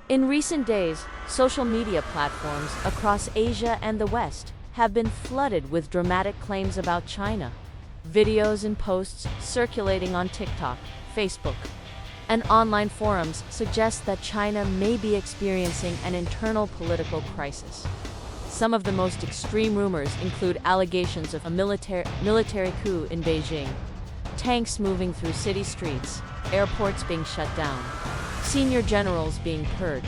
In recent days, social media platforms across Asia and the West have been flooded with dramatic claims about China. Videos and posts circulating on TikTok, Facebook, and online forums suggest that China may be experiencing an internal political crisis. Some of the most extreme rumors include allegations of a military coup in Beijing, tanks moving through city streets, airports being shut down, senior generals being purged,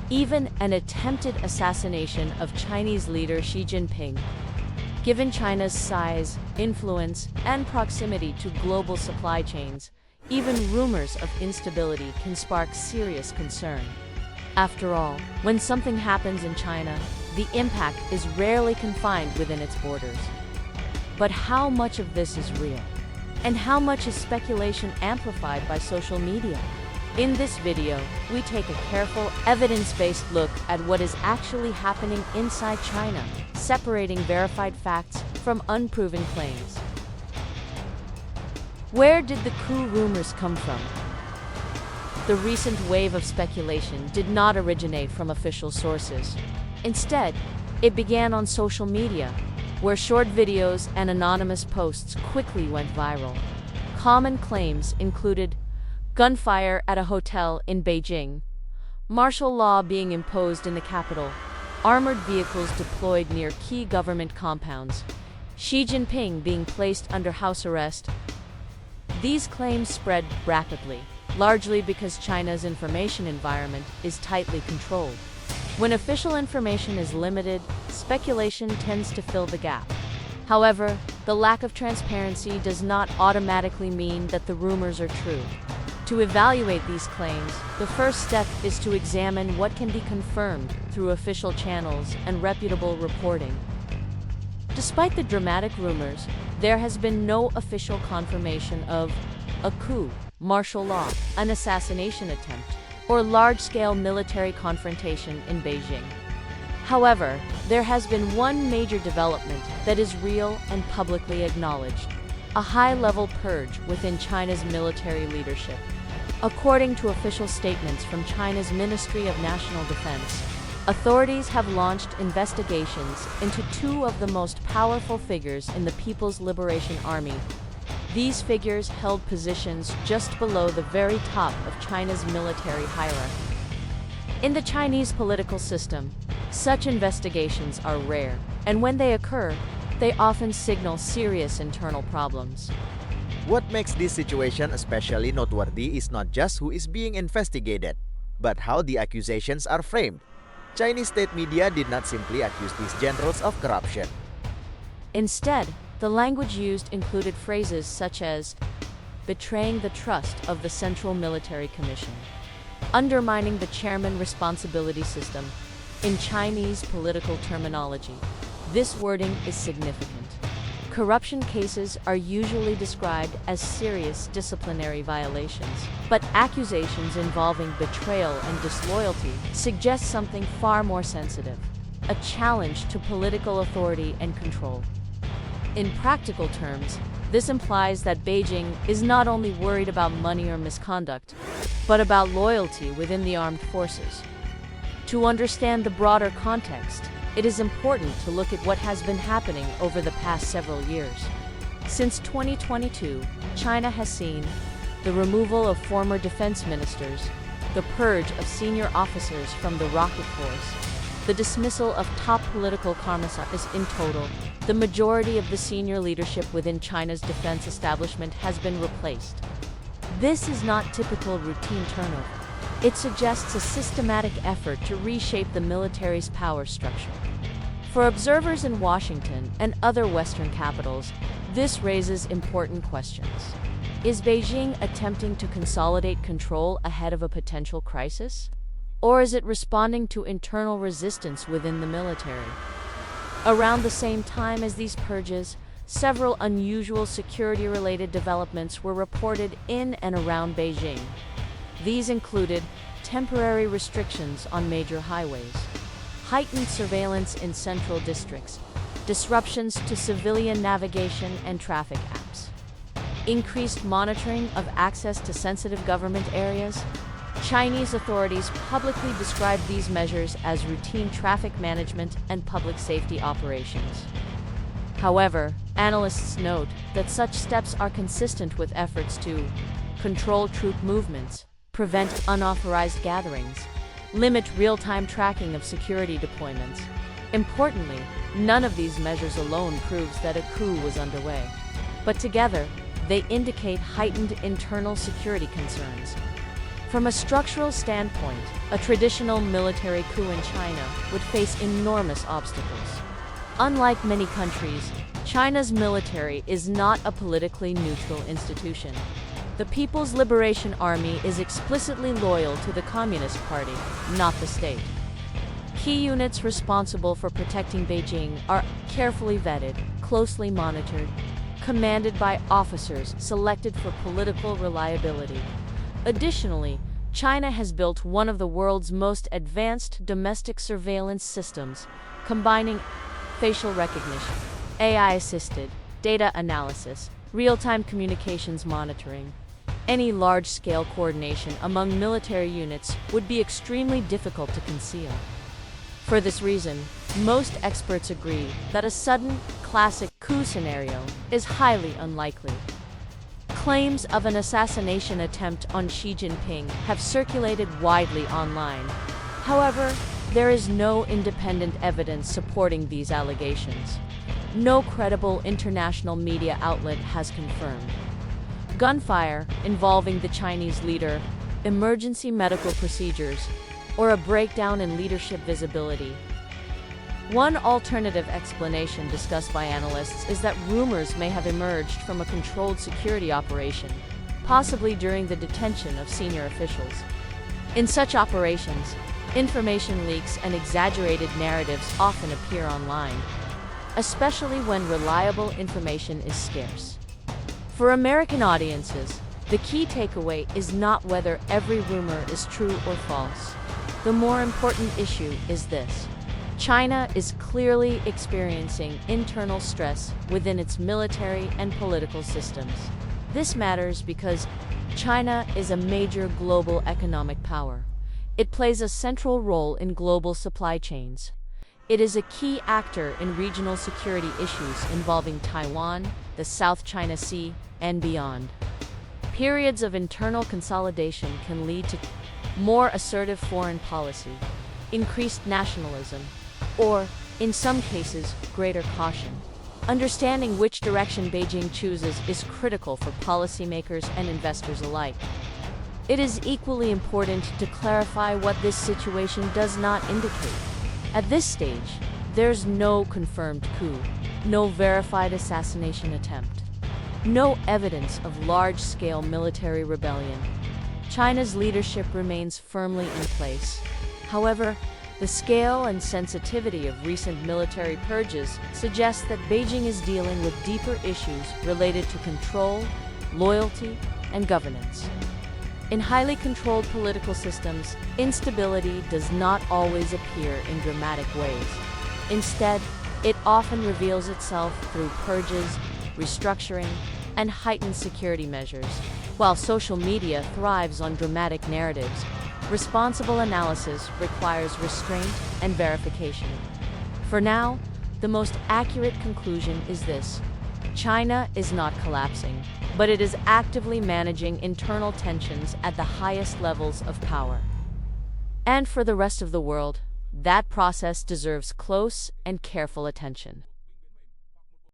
even an attempted assassination of Chinese leader Xi Jinping. Given China's size, influence, and proximity to global supply chains, even rumors of instability can spark serious concern. After all, when something happens in China, the impact is rarely confined within its borders. But how much of this is real? And how much is speculation amplified by social media? In this video, we take a careful, evidence-based look at what is actually happening inside China, separating verified facts from unproven claims. Where did the coup rumors come from? The recent wave of speculation did not originate from official sources. Instead, it began on social media, where short videos and anonymous posts quickly went viral. Common claims included gunfire at a hotel in Beijing, martial law being imposed in the capital, armored vehicles deployed near key government compounds, Xi Jinping being placed under house arrest. These claims spread rapidly, largely because China's information environment is tightly controlled. When official information is limited, speculation tends to fill the gap. However, the lack of transparency does not automatically mean that the rumors are true. To evaluate these claims, the first step is to examine what can be confirmed through official channels and reputable reporting. Despite the dramatic rumors, there has been no official confirmation of a coup, martial law, an assassination attempt, or large-scale military confrontation in Beijing. However, there has been one major development that is real and publicly acknowledged: a high-level purge within China's military leadership. According to official statements from China's Ministry of National Defense, authorities have launched investigations into two of the most powerful figures in the People's Liberation Army. These figures held positions just below the very top of China's military hierarchy. In the Chinese political system, such investigations are rare, and when they occur, they often signal serious internal problems. What makes this situation especially noteworthy is not just who is being investigated, but how the accusations are framed. Chinese state media did not simply accuse these generals of corruption. Instead, the language used included phrases such as betraying the trust of the Central Military Commission, undermining the chairman responsibility system. In Chinese political terminology, this wording is significant. Corruption cases are usually described as serious disciplinary violations, but accusations involving betrayal and disloyalty suggest something far more sensitive: a challenge to political authority and control. In practical terms, this implies that Beijing is not only worried about money or misconduct, but about loyalty within the armed forces. To understand the broader context, it is important to look at what has been happening over the past several years. Since 2022, China has seen the removal of former defense ministers, the purge of senior officers from the rocket force, the dismissal of top political commissars. In total, the majority of the senior leadership within China's defense establishment has been replaced. This is not typical routine turnover. It suggests a systematic effort to reshape the military's power structure. For observers in Washington and other Western capitals, this raises important questions. Is Beijing attempting to consolidate control ahead of a potential crisis? Or is it responding to internal resistance within the military? Around the same time as these purges, several unusual security-related developments were reported in and around Beijing. These included temporary restrictions on major highways, heightened surveillance in central districts, disruptions to civilian navigation and traffic apps, increased monitoring of access to sensitive government areas, Chinese authorities publicly describe these measures as routine traffic management and public safety operations. However, analysts note that such steps are consistent with efforts to control troop movements, prevent unauthorized gatherings, limit real-time tracking of security deployments. Importantly, none of these measures alone proves that a coup was underway. But together, they indicate heightened internal security concerns. From a structural standpoint, a traditional military coup in China would face enormous obstacles. Unlike many countries, China's military is not a politically neutral institution. The People's Liberation Army is explicitly loyal to the Communist Party, not the state. Key units responsible for protecting Beijing are carefully vetted, closely monitored, commanded by officers selected for political reliability. Additionally, China has built one of the world's most advanced domestic surveillance systems, combining facial recognition, AI-assisted data analysis, real-time communications monitoring. Any large-scale coordination among military units would be extremely difficult to conceal. For this reason, most experts agree that a sudden, classic coup scenario is highly unlikely. Claims of an assassination attempt on Xi Jinping have circulated widely online. However, there is no independent evidence supporting these allegations. No credible international media outlet has confirmed. Gunfire involving the Chinese leader, emergency medical procedures, or a breakdown in leadership visibility. One alternative explanation discussed by analysts is that rumors may have emerged from a controlled security operation, possibly during the detention of senior officials. In such operations, information leaks and exaggerated narratives often appear online, especially when reliable information is scarce. For American audiences, the key takeaway is not whether every rumor is true or false. The more important issue is this: China is clearly experiencing internal stress within its military and political systems. This matters because China is a major global economic power. It plays a central role in global supply chains. It is a key actor in regional security issues involving Taiwan, the South China Sea, and beyond. Periods of internal consolidation can lead to more assertive foreign policy, increased nationalism, or, in some cases, greater caution. Understanding which direction Beijing chooses is critical for policymakers and investors alike. It is equally important to clarify what this situation does not indicate. At this stage, there's no confirmed coup, no verified assassination attempt, no evidence of large-scale military rebellion. China's leadership remains firmly in place. However, the scale and sensitivity of recent military purges suggest that Beijing is dealing with deeper issues related to control, loyalty, and governance. In highly controlled political systems, instability does not always appear in dramatic ways. Instead, it often reveals itself through purges, restructuring, and heightened security measures. While social media thrives on dramatic narratives, responsible analysis requires restraint and verification. For now, the most accurate conclusion is this: China is not collapsing, but it is actively managing internal tensions at the highest levels of power. And for the rest of the world, that process deserves close and careful attention.